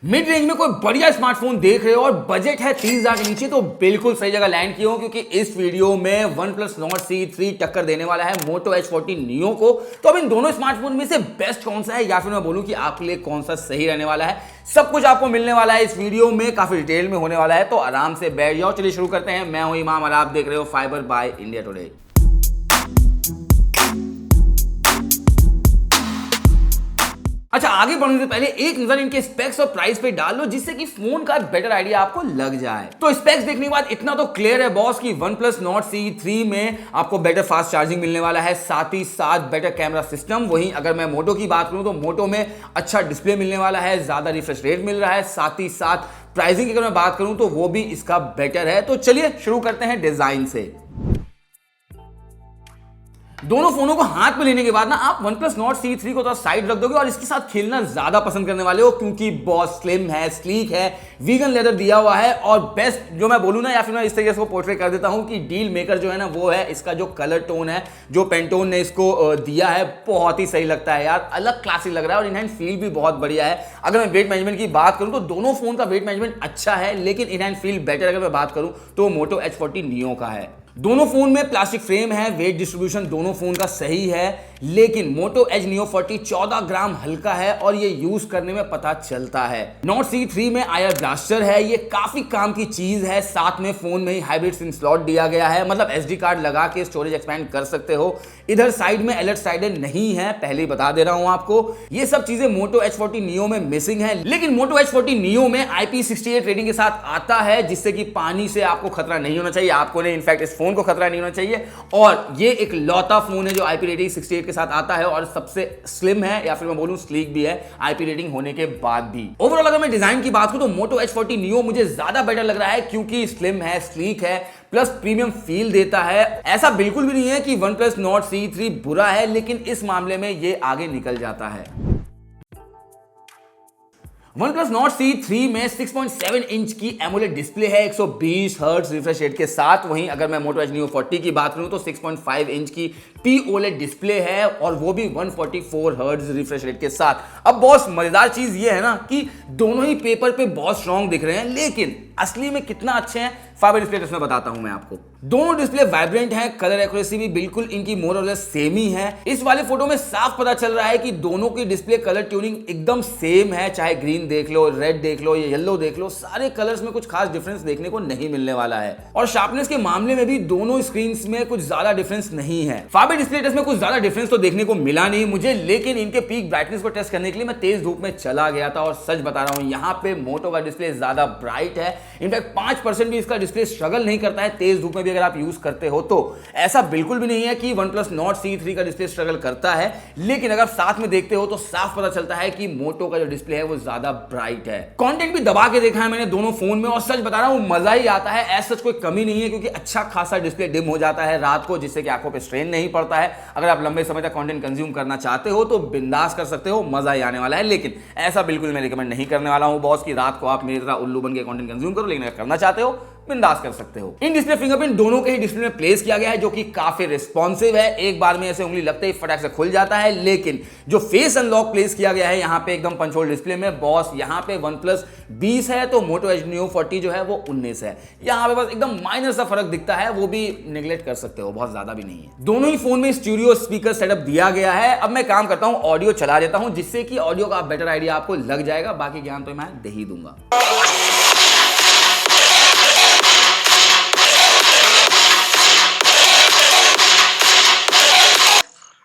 Mid range में कोई बढ़िया स्मार्टफोन देख रहे हो और बजट है 30,000 के नीचे तो बिल्कुल सही जगह लैंड किए हो, क्योंकि इस वीडियो में OnePlus Nord C3 टक्कर देने वाला है Moto H40 Neo को। तो अब इन दोनों स्मार्टफोन में से बेस्ट कौन सा है, या फिर मैं बोलूं कि आपके लिए कौन सा सही रहने वाला है, सब कुछ आपको मिलने वाला है इस वीडियो में, काफी डिटेल में होने वाला है। तो आराम से बैठ जाओ, चलिए शुरू करते हैं। मैं हूं इमाम और आप देख रहे हो फाइबर बाय इंडिया टुडे। अच्छा, आगे बढ़ने से पहले एक नजर इनके स्पेक्स और प्राइस पे डाल लो, जिससे कि फोन का बेटर आइडिया आपको लग जाए। तो स्पेक्स देखने के बाद इतना तो क्लियर है बॉस कि OnePlus Nord C3 में आपको बेटर फास्ट चार्जिंग मिलने वाला है, साथ ही साथ बेटर कैमरा सिस्टम। वहीं अगर मैं मोटो की बात करूं तो मोटो में अच्छा डिस्प्ले मिलने वाला है, ज्यादा रिफ्रेश रेट मिल रहा है, साथ ही साथ प्राइसिंग की अगर मैं बात करूं तो वो भी इसका बेटर है। तो चलिए शुरू करते हैं डिजाइन से। दोनों फोनों को हाथ में लेने के बाद ना आप OnePlus Nord C3 को तो साइड रख दोगे और इसके साथ खेलना ज्यादा पसंद करने वाले हो, क्योंकि बॉस स्लिम है, स्लीक है, वीगन लेदर दिया हुआ है और बेस्ट जो मैं बोलूं ना, या फिर मैं इस तरीके से पोर्ट्रेट कर देता हूं कि डील मेकर जो है ना वो है इसका जो कलर टोन है, जो पेंटोन ने इसको दिया है, बहुत ही सही लगता है यार, अलग क्लासिक लग रहा है और इन हैंड फील भी बहुत बढ़िया है। अगर मैं वेट मैनेजमेंट की बात करूं तो दोनों फोन का वेट मैनेजमेंट अच्छा है, लेकिन इन हैंड फील बेटर अगर मैं बात करूं तो Moto H40 Neo का है। दोनों फोन में प्लास्टिक फ्रेम है, वेट डिस्ट्रीब्यूशन दोनों फोन का सही है, लेकिन Moto Edge Neo 40 14 ग्राम हल्का है और ये यूज करने में पता चलता है। Nord C3 में आयर ब्लास्टर है, ये काफी काम की चीज है, साथ में फोन में ही हाइब्रिड सिम स्लॉट दिया गया है, मतलब SD कार्ड लगा के स्टोरेज एक्सपेंड कर सकते हो। इधर साइड में अलर्ट साइडर नहीं है, पहले ही बता दे रहा हूं आपको। ये सब चीजें Moto H40 Neo में मिसिंग है, लेकिन Moto H40 Neo में IP68 रेटिंग के साथ आता है, जिससे कि पानी से आपको खतरा नहीं होना चाहिए, आपको नहीं, इनफैक्ट इस फोन को खतरा नहीं होना चाहिए। और ये एक लौता फोन है जो IP रेटिंग 68 के साथ आता है और सबसे स्लिम है, या फिर मैं बोलूं स्लीक भी है IP रेटिंग होने के बाद भी। ओवरऑल अगर मैं डिजाइन की बात करूं तो Moto H40 Neo मुझे ज्यादा बेटर लग रहा है, क्योंकि स्लिम है, स्लीक है, प्लस प्रीमियम फील देता है। ऐसा बिल्कुल भी नहीं है कि OnePlus Nord C3 बुरा है, लेकिन इस मामले में ये आगे निकल जाता है। OnePlus Nord C3 में 6.7 इंच की एमोलेड डिस्प्ले है 120 हर्ट्ज रिफ्रेश रेट के साथ। वहीं अगर मैं Moto Edge Neo 40 की बात करूं तो 6.5 इंच की POLED डिस्प्ले है और वो भी 144 हर्ट्ज रिफ्रेश रेट के साथ। अब बॉस मजेदार चीज ये है ना कि दोनों ही पेपर पे बहुत स्ट्रॉन्ग दिख रहे हैं, लेकिन असली में कितना अच्छे हैं फाइबर डिस्प्ले टेस्ट में बताता हूं मैं आपको। दोनों डिस्प्ले वाइब्रेंट हैं, कलर एक्यूरेसी भी बिल्कुल इनकी मोर और लेस सेम ही है। इस वाले फोटो में साफ पता चल रहा है कि दोनों की डिस्प्ले कलर ट्यूनिंग एकदम सेम है, चाहे ग्रीन देख लो, रेड देख लो या येलो देख लो, सारे कलर्स में कुछ खास डिफरेंस देखने को नहीं मिलने वाला है। और शार्पनेस के मामले में भी दोनों स्क्रीन में कुछ ज्यादा डिफरेंस नहीं है। फाइबर डिस्प्ले टेस्ट में कुछ ज्यादा डिफरेंस तो देखने को मिला नहीं मुझे, लेकिन इनके पीक ब्राइटनेस को टेस्ट करने के लिए मैं तेज धूप में चला गया था और सच बता रहा हूं यहाँ पे मोटो का डिस्प्ले ज्यादा ब्राइट है। इनफैक्ट 5% भी इसका डिस्प्ले स्ट्रगल नहीं करता है तेज धूप में भी अगर आप यूज करते हो तो। ऐसा बिल्कुल भी नहीं है कि OnePlus Nord C3 का डिस्प्ले स्ट्रगल करता है, लेकिन अगर साथ में देखते हो तो साफ पता चलता है कि मोटो का जो डिस्प्ले है वो ज्यादा ब्राइट है। कंटेंट भी दबा के देखा है मैंने दोनों फोन में और सच बता रहा हूं मजा ही आता है, ऐसा कोई कमी नहीं है, क्योंकि अच्छा खासा डिस्प्ले डिम हो जाता है रात को, जिससे कि आंखों पे स्ट्रेन नहीं पड़ता है। अगर आप लंबे समय तक कंटेंट कंज्यूम करना चाहते हो तो बिंदास कर सकते हो, मजा ही आने वाला है। लेकिन ऐसा बिल्कुल मैं रिकमेंड नहीं करने वाला हूं बॉस की रात को आप मेरी तरह उल्लू बन के कंटेंट कंज्यूम करो, लेकिन अगर करना चाहते हो बिंदास कर सकते हो। इन डिस्प्ले फिंगरप्रिंट दोनों के ही डिस्प्ले में प्लेस किया गया है, जो कि काफी रिस्पॉन्सिव है, एक बार में ऐसे उंगली लगते ही फटाक से खुल जाता है। लेकिन जो फेस अनलॉक प्लेस किया गया है यहाँ पे एकदम पंच होल डिस्प्ले में बॉस, यहाँ पे OnePlus 20 है तो Moto Edge Neo 40 जो है वो 19 है। यहाँ पे बस एकदम माइनर सा फर्क दिखता है, वो भी निगलेक्ट कर सकते हो, बहुत ज्यादा भी नहीं है। दोनों ही फोन में स्टूडियो स्पीकर सेटअप दिया गया है। अब मैं काम करता हूँ, ऑडियो चला देता हूँ, जिससे कि ऑडियो का बेटर आइडिया आपको लग जाएगा, बाकी ज्ञान तो मैं दे ही दूंगा।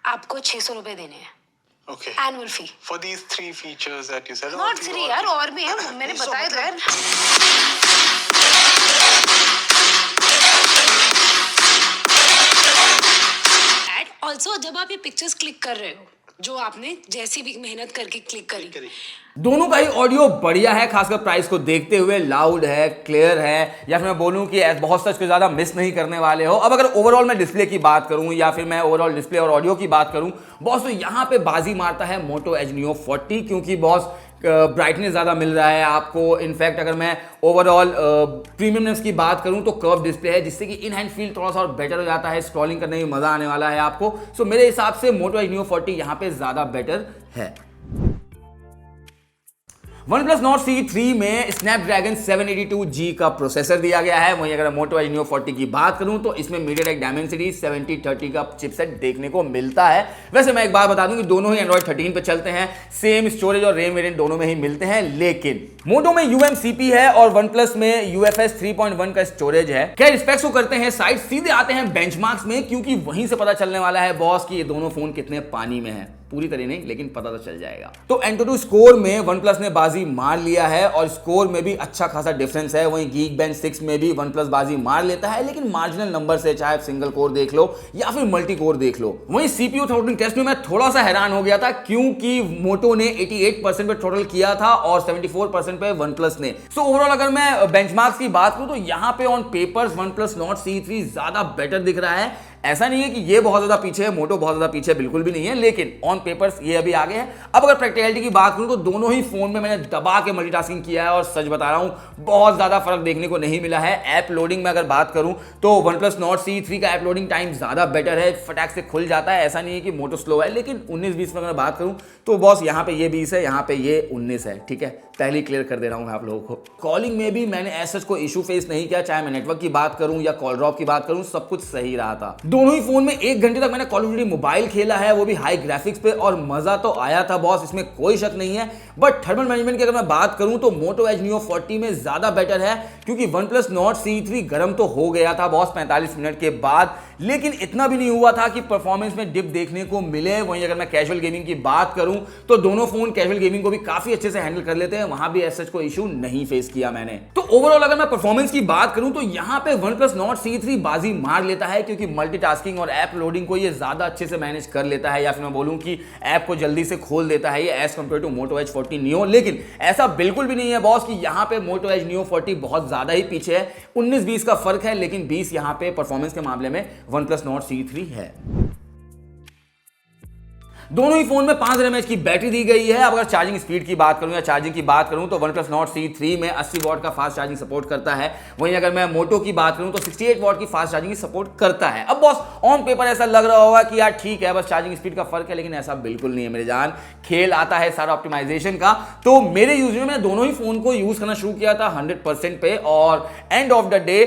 आपको 600 रुपए देने हैं। Okay. Annual fee For these 3 features that you said. Not 3 यार, और भी है, मैंने बताया था यार। ऑल्सो जब आप ये पिक्चर्स क्लिक कर रहे हो, जो आपने जैसी भी मेहनत करके क्लिक करी, दोनों का ही ऑडियो बढ़िया है, खासकर प्राइस को देखते हुए लाउड है, क्लियर है, या फिर मैं बोलूं कि बहुत सच को ज्यादा मिस नहीं करने वाले हो। अब अगर ओवरऑल मैं डिस्प्ले की बात करूं या फिर मैं ओवरऑल डिस्प्ले और ऑडियो की बात करूं बॉस, तो यहां पे बाजी मारता है Moto Edge Neo 40, क्योंकि बॉस ब्राइटनेस ज़्यादा मिल रहा है आपको। इनफैक्ट अगर मैं ओवरऑल प्रीमियमनेस की बात करूं तो कर्व डिस्प्ले है, जिससे कि इन हैंड फील थोड़ा सा और बेटर हो जाता है, स्क्रॉलिंग करने में मज़ा आने वाला है आपको। सो मेरे हिसाब से Moto Edge Neo 40 यहाँ पे ज़्यादा बेटर है। OnePlus Nord C3 में Snapdragon 782G का प्रोसेसर दिया गया है। वहीं अगर Moto Edge Neo 40 की बात करूं तो इसमें MediaTek Dimensity 7030 का चिपसेट देखने को मिलता है। वैसे मैं एक बात बता दूं कि दोनों ही Android 13 पे चलते हैं, सेम स्टोरेज और रैम वेरिएंट दोनों में ही मिलते हैं, लेकिन Moto में UMCP है और OnePlus में UFS 3.1 का स्टोरेज है। खैर स्पेक्स को करते हैं साइड, सीधे आते हैं बेंचमार्क्स में, क्योंकि वहीं से पता चलने वाला है बॉस कि ये दोनों फोन कितने पानी में है। पूरी तरह नहीं, लेकिन पता तो चल जाएगा। तो Antutu स्कोर में OnePlus ने बाजी मार लिया है और स्कोर में भी अच्छा खासा डिफरेंस है। वहीं Geekbench 6 में भी OnePlus बाजी मार लेता है, लेकिन मार्जिनल नंबर से, चाहे आप सिंगल कोर देख लो या फिर मल्टी कोर देख लो। वहीं CPU थ्रॉटलिंग टेस्ट में मैं थोड़ा सा हैरान हो गया था, क्योंकि Moto ने 88% पे थ्रॉटल किया था और 74% पे OnePlus ने। सो ओवरऑल अगर मैं बेंचमार्क्स की बात करूं तो यहां पे on papers OnePlus Nord C3 ज्यादा बेटर दिख रहा है। ऐसा नहीं है कि ये बहुत ज्यादा पीछे है, Moto बहुत ज्यादा पीछे बिल्कुल भी नहीं है, लेकिन ऑन पेपर्स ये अभी आगे है। अब अगर प्रैक्टिकलिटी की बात करूं तो दोनों ही फोन में मैंने दबा के मल्टीटास्किंग किया है और सच बता रहा हूं बहुत ज्यादा फर्क देखने को नहीं मिला है। ऐप लोडिंग में अगर बात करूं तो OnePlus Nord C3 का ऐप लोडिंग टाइम ज्यादा बेटर है, फटाक से खुल जाता है। ऐसा नहीं है कि Moto स्लो है, लेकिन 19-20 में अगर बात करूं तो बॉस यहाँ पे ये 20 है, यहाँ पे ये 19 है। ठीक है, पहले क्लियर कर दे रहा हूं मैं आप लोगों को। कॉलिंग में भी मैंने ऐसा कोई इशू फेस नहीं किया, चाहे मैं नेटवर्क की बात करूं या कॉल ड्रॉप की बात करूं, सब कुछ सही रहा था। दोनों ही फोन में 1 घंटे तक मैंने कॉल ऑफ ड्यूटी मोबाइल खेला है, वो भी हाई ग्राफिक्स पे, और मजा तो आया था बॉस, इसमें कोई शक नहीं है। बट थर्मल मैनेजमेंट की अगर मैं बात करूं तो Moto Edge Neo 40 में ज्यादा बेटर है, क्योंकि OnePlus Nord C3 गर्म तो हो गया था बॉस 45 मिनट के बाद, लेकिन इतना भी नहीं हुआ था कि परफॉर्मेंस में डिप देखने को मिले। वहीं अगर मैं कैजुअल गेमिंग की बात करूं तो दोनों फोन कैजुअल गेमिंग को भी काफी अच्छे से हैंडल कर लेते हैं, वहां भी ऐसा कोई इशू नहीं फेस किया मैंने। तो ओवरऑल अगर मैं परफॉर्मेंस की बात करूं तो यहां पे OnePlus Nord C3 बाजी मार लेता है, क्योंकि मल्टीटास्किंग और ऐप लोडिंग को ये ज्यादा अच्छे से मैनेज कर लेता है, या फिर मैं बोलूं कि ऐप को जल्दी से खोल देता है ये as compare to Moto Edge 40 Neo। लेकिन ऐसा बिल्कुल भी नहीं है बॉस कि यहां पे Moto Edge Neo 40 बहुत ज्यादा ही पीछे है। 19-20 का फर्क है, लेकिन 20 यहां पे परफॉर्मेंस के मामले में OnePlus Nord C3 है। दोनों ही फोन में 5000 mAh की बैटरी दी गई है। अब अगर चार्जिंग स्पीड की बात करूं या चार्जिंग की बात करूं तो OnePlus Nord C3 में 80 वॉट का फास्ट चार्जिंग सपोर्ट करता है। वहीं अगर मैं Moto की बात करूं तो 68 वॉट की फास्ट चार्जिंग सपोर्ट करता है। अब बॉस ऑन पेपर ऐसा लग रहा होगा कि यार ठीक है, बस चार्जिंग स्पीड का फर्क है, लेकिन ऐसा बिल्कुल नहीं है मेरे जान। खेल आता है सारा ऑप्टिमाइजेशन का। तो मेरे यूज में मैं दोनों ही फोन को यूज करना शुरू किया था 100% पे, और end of the day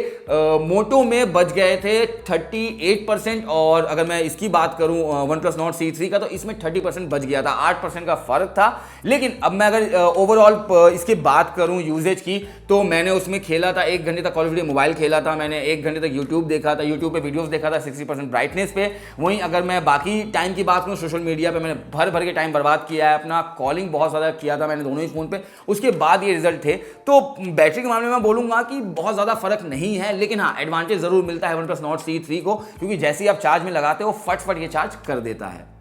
Moto में बच गए थे 38%, और अगर मैं इसकी बात करूं OnePlus Nord C3 का तो इसमें 30% बच गया था, 8% का फर्क था। लेकिन अब मैं अगर ओवरऑल इसकी बात करूं यूजेज की, तो मैंने उसमें खेला था 1 घंटे तक कॉल ऑफ ड्यूटी मोबाइल खेला था, मैंने 1 घंटे तक यूट्यूब देखा था, यूट्यूब पे वीडियोस देखा था 60% ब्राइटनेस पे। वहीं अगर मैं बाकी टाइम की बात करूं सोशल मीडिया पे मैंने भर भर के टाइम बर्बाद किया है अपना, कॉलिंग बहुत ज़्यादा किया था मैंने दोनों ही फोन पे, उसके बाद ये रिजल्ट थे। तो बैटरी के मामले में मैं बोलूंगा कि बहुत ज़्यादा फर्क नहीं है, लेकिन हाँ एडवांटेज जरूर मिलता है OnePlus Nord C3 को, क्योंकि जैसे ही आप चार्ज में लगाते हो फट ये चार्ज कर देता है।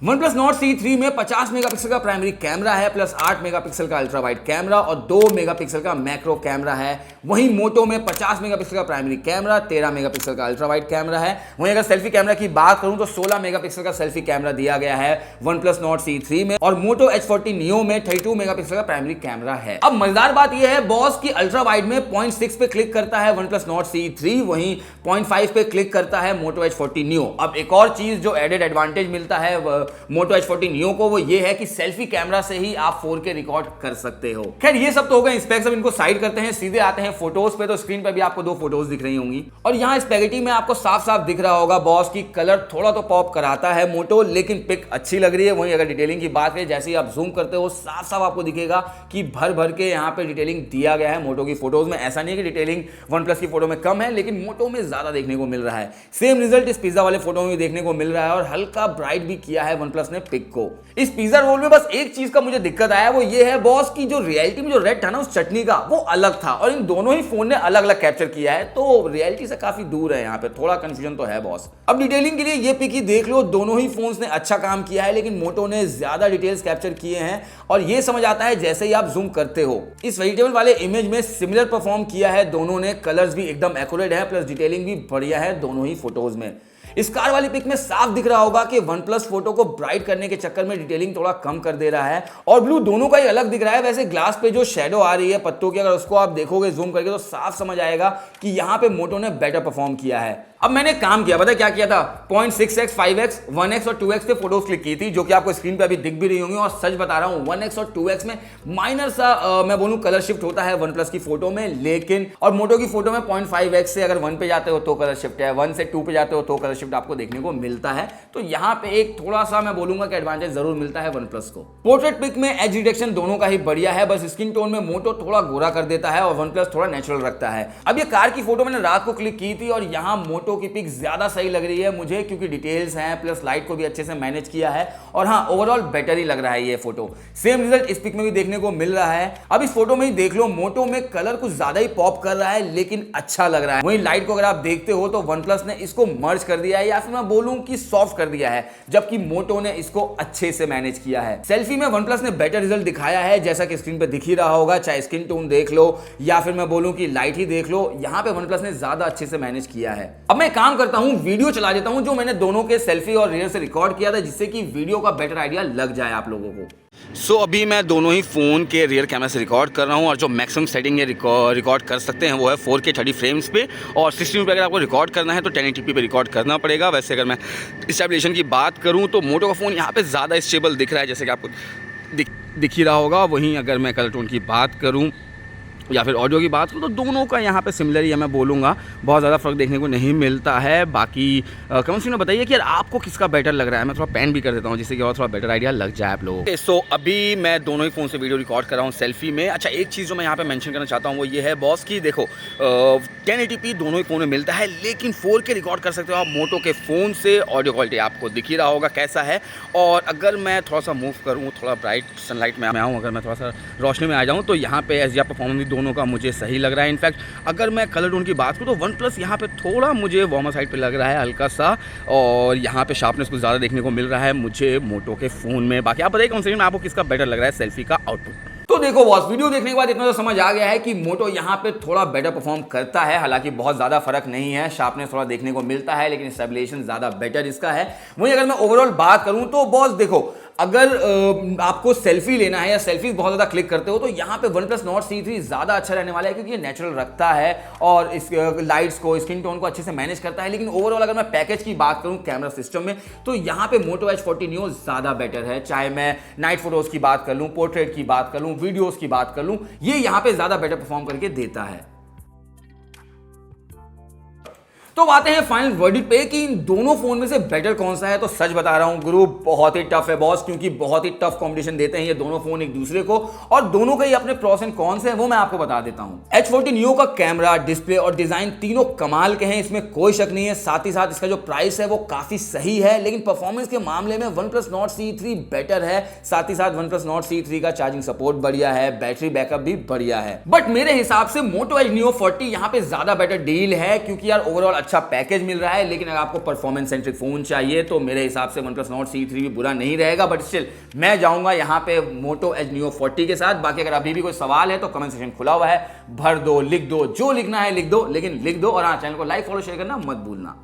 OnePlus Nord C3 में 50 मेगापिक्सल का प्राइमरी कैमरा है, प्लस 8 मेगापिक्सल का अल्ट्रा वाइड कैमरा और 2 मेगापिक्सल का मैक्रो कैमरा है। वहीं Moto में 50 मेगापिक्सल का प्राइमरी कैमरा, 13 मेगापिक्सल का अल्ट्रा वाइड कैमरा है। वहीं अगर सेल्फी कैमरा की बात करूं तो 16 मेगापिक्सल का सेल्फी कैमरा दिया गया है OnePlus Nord C3 में, और Moto H40 Neo में 32 मेगापिक्सल का प्राइमरी कैमरा है। अब मजेदार बात यह है बॉस की अल्ट्रा वाइड में 0.6 पे क्लिक करता है OnePlus Nord C3, वहीं 0.5 पे क्लिक करता है Moto H40 Neo। अब एक और चीज जो एडेड एडवांटेज मिलता है Moto H40 Neo को, वो ये है कि सेल्फी कैमरा से ही आप 4K रिकॉर्ड कर सकते हो। खैर ये सब तो हो गए स्पेक्स, अब इनको साइड करते हैं, सीधे आते हैं फोटोज पे। तो स्क्रीन पे भी आपको 2 फोटोज दिख रही होंगी, और यहाँ स्पेगेटी में आपको साफ साफ दिख रहा होगा बॉस की कलर थोड़ा तो पॉप कराता है Moto, लेकिन पिक अच्छी लग रही है। वहीं अगर डिटेलिंग की बात करें, जैसे ही आप जूम करते हो साफ साफ आपको दिखेगा कि भर भर के यहाँ पे डिटेलिंग दिया गया है Moto की फोटोज में। ऐसा नहीं है कि डिटेलिंग OnePlus की फोटो में कम है, लेकिन Moto में ज्यादा देखने को मिल रहा है। सेम रिजल्ट इस पिज्जा वाले फोटो में देखने को मिल रहा है, और हल्का ब्राइट भी किया है OnePlus ने पिक को। इस पिज्जा रोल में बस एक चीज का मुझे दिक्कत आया, वो ये है बॉस की जो रियलिटी में जो रेड था ना उस चटनी का, वो अलग था, और इन दोनों ही फोन ने अलग अलग कैप्चर किया है, तो रियलिटी से काफी दूर है। यहाँ पे थोड़ा कंफ्यूजन तो है बॉस। अब डिटेलिंग के लिए ये पिक ही देख लो, दोनों ही फोन्स ने अच्छा काम किया है, लेकिन Moto ने ज्यादा डिटेल्स कैप्चर किए हैं, और ये समझ आता है जैसे ही आप जूम करते हो। इस वेजिटेबल वाले इमेज में सिमिलर परफॉर्म किया है दोनों ने, कलर्स भी एकदम एक्यूरेट है, प्लस डिटेलिंग भी बढ़िया है दोनों ही फोटोज में। इस कार वाली पिक में साफ दिख रहा होगा कि OnePlus फोटो को ब्राइट करने के चक्कर में डिटेलिंग थोड़ा कम कर दे रहा है, और ब्लू दोनों का ही अलग दिख रहा है। वैसे ग्लास पे जो शेडो आ रही है पत्तों की, अगर उसको आप देखोगे जूम करके तो साफ समझ आएगा कि यहाँ पे Moto ने बेटर परफॉर्म किया है। अब मैंने काम किया, पता है क्या किया था? 0.6x, 5x, 1x और 2x पे फोटोज क्लिक की थी, जो कि आपको स्क्रीन पे अभी दिख भी रही होंगी। और सच बता रहा हूं 1x और 2x में माइनर सा मैं बोलूं कलर शिफ्ट होता है वन प्लस की फोटो में, लेकिन और मोटो की फोटो में 0.5x से अगर 1 पे जाते हो तो कलर शिफ्ट है, 1 से 2 पे जाते हो तो कलर शिफ्ट आपको देखने को मिलता है। तो यहाँ पे एक थोड़ा सा मैं बोलूंगा कि एडवांटेज जरूर मिलता है वन प्लस को। पोर्ट्रेट पिक में एज डिटेक्शन दोनों का ही बढ़िया है, बस स्किन टोन में मोटो थोड़ा गोरा कर देता है और वन प्लस थोड़ा नेचुरल रखता है। अब ये कार की फोटो मैंने रात को क्लिक की थी और यहाँ मोटो की पिक ज्यादा सही लग रही है मुझे, क्योंकि डिटेल्स हैं प्लस लाइट को भी अच्छे से मैनेज किया है। और हाँ, ओवरऑल बेटर ही लग रहा है ये फोटो। सेम रिजल्ट इस पिक में भी देखने को मिल रहा है। अब इस फोटो में ही देख लो, मोटो में कलर कुछ ज्यादा ही पॉप कर रहा है, लेकिन अच्छा लग रहा है। वहीं लाइट को अगर आप देखते हो तो वन प्लस ने इसको मर्ज कर दिया है, या फिर मैं बोलूं कि सॉफ्ट कर दिया है, जबकि मोटो ने इसको अच्छे से मैनेज किया है। सेल्फी में वन प्लस ने बेटर रिजल्ट दिखाया है, जैसा कि स्क्रीन पे दिख ही रहा होगा, चाहे स्किन टोन देख लो या फिर मैं बोलूं कि लाइट ही देख लो, यहां पे वन प्लस ने ज्यादा अच्छे से मैनेज किया है। अब मैं काम करता हूं, वीडियो चला देता हूं जो मैंने दोनों के सेल्फी और रियर से रिकॉर्ड किया था, जिससे कि वीडियो का बेटर आइडिया लग जाए आप लोगों को। सो अभी मैं दोनों ही फ़ोन के रियर कैमरा से रिकॉर्ड कर रहा हूँ, और जो मैक्सिमम सेटिंग ये रिकॉर्ड कर सकते हैं वो है 4K 30 फ्रेम्स पे, और 60 पे अगर आपको रिकॉर्ड करना है तो 1080p पे रिकॉर्ड करना पड़ेगा। वैसे अगर मैं स्टेबलाइजेशन की बात करूँ तो मोटो का फ़ोन यहाँ पे ज़्यादा स्टेबल दिख रहा है, जैसे कि आपको दिख ही रहा होगा। वहीं अगर मैं कलर टोन की बात करूँ या फिर ऑडियो की बात करूँ तो दोनों का यहाँ पे सिमिलर ही है, मैं बोलूँगा बहुत ज़्यादा फर्क देखने को नहीं मिलता है। बाकी कमेंट्स में बताइए कि यार आपको किसका बेटर लग रहा है। मैं थोड़ा पैन भी कर देता हूँ जिससे कि और थोड़ा बेटर आइडिया लग जाए आप लोगों को। सो अभी मैं दोनों ही फ़ोन से वीडियो रिकॉर्ड कर रहा हूँ सेल्फी में। अच्छा, एक चीज़ जो मैं यहाँ पे मेंशन करना चाहता हूँ वो ये है बॉस की देखो 1080p दोनों ही फ़ोन में मिलता है, लेकिन 4K रिकॉर्ड कर सकते हो आप मोटो के फ़ोन से। ऑडियो क्वालिटी आपको दिख ही रहा होगा कैसा है। और अगर मैं थोड़ा सा मूव करूँ, थोड़ा ब्राइट सनलाइट में आऊँ, अगर मैं थोड़ा सा रोशनी में आ जाऊँ तो यहाँ पे एसडीआर परफॉर्मेंस भी दोनों का मुझे सही लग रहा है। इनफैक्ट अगर मैं कलर टोन की बात करूँ तो वन प्लस यहाँ पे थोड़ा मुझे वार्मर साइड पे लग रहा है हल्का सा, और यहाँ पे शार्पनेस कुछ ज़्यादा देखने को मिल रहा है मुझे मोटो के फ़ोन में। बाकी आप बताइए कौन से में आपको किसका बेटर लग रहा है सेल्फी का आउटपुट। तो देखो बॉस, वीडियो देखने के बाद इतना तो समझ आ गया है कि मोटो यहाँ पे थोड़ा बेटर परफॉर्म करता है। हालांकि बहुत ज़्यादा फर्क नहीं है, शार्पनेस थोड़ा देखने को मिलता है, लेकिन स्टेबलाइजेशन ज़्यादा बेटर इसका है। वहीं अगर मैं ओवरऑल बात करूँ तो बॉस देखो, अगर आपको सेल्फी लेना है या सेल्फीज बहुत ज़्यादा क्लिक करते हो तो यहाँ पे वन प्लस नॉट C3 ज़्यादा अच्छा रहने वाला है, क्योंकि ये नेचुरल रखता है और इस लाइट्स को, स्किन टोन को अच्छे से मैनेज करता है। लेकिन ओवरऑल अगर मैं पैकेज की बात करूँ कैमरा सिस्टम में तो यहाँ पे मोटो H40 Neo ज़्यादा बेटर है। चाहे मैं नाइट फोटोज़ की बात कर लूँ, पोर्ट्रेट की बात कर लूँ, वीडियोज़ की बात कर लूँ, ये यहाँ पे ज़्यादा बेटर परफॉर्म करके देता है। तो आते हैं फाइनल वर्डिक्ट पे कि इन दोनों फोन में से बेटर कौन सा है। तो सच बता रहा हूं गुरु, बहुत ही टफ है बॉस, क्योंकि बहुत ही टफ कंपटीशन देते हैं ये दोनों फोन एक दूसरे को, और दोनों के ही अपने प्रोस एंड कॉन्स हैं, वो मैं आपको बता देता हूं। H40 Neo का कैमरा, डिस्प्ले और डिजाइन तीनों कमाल के हैं, इसमें कोई शक नहीं है। साथ ही साथ इसका जो प्राइस है वो काफी सही है, लेकिन परफॉर्मेंस के मामले में OnePlus Nord C3 बेटर है। साथ ही साथ OnePlus Nord C3 का चार्जिंग सपोर्ट बढ़िया है, बैटरी बैकअप भी बढ़िया है। बट मेरे हिसाब से Moto Edge Neo 40 यहाँ पे ज्यादा बेटर डील है, क्योंकि यार ओवरऑल अच्छा पैकेज मिल रहा है। लेकिन अगर आपको परफॉर्मेंस सेंट्रिक फोन चाहिए तो मेरे हिसाब से OnePlus Nord C3 भी बुरा नहीं रहेगा। बट स्टिल मैं जाऊंगा यहाँ पे Moto Edge Neo 40 के साथ। बाकी अगर अभी भी कोई सवाल है तो कमेंट सेक्शन खुला हुआ है, भर दो, लिख दो, जो लिखना है लिख दो, लेकिन लिख दो। और हाँ, चैनल को लाइक फॉलो शेयर करना मत भूलना।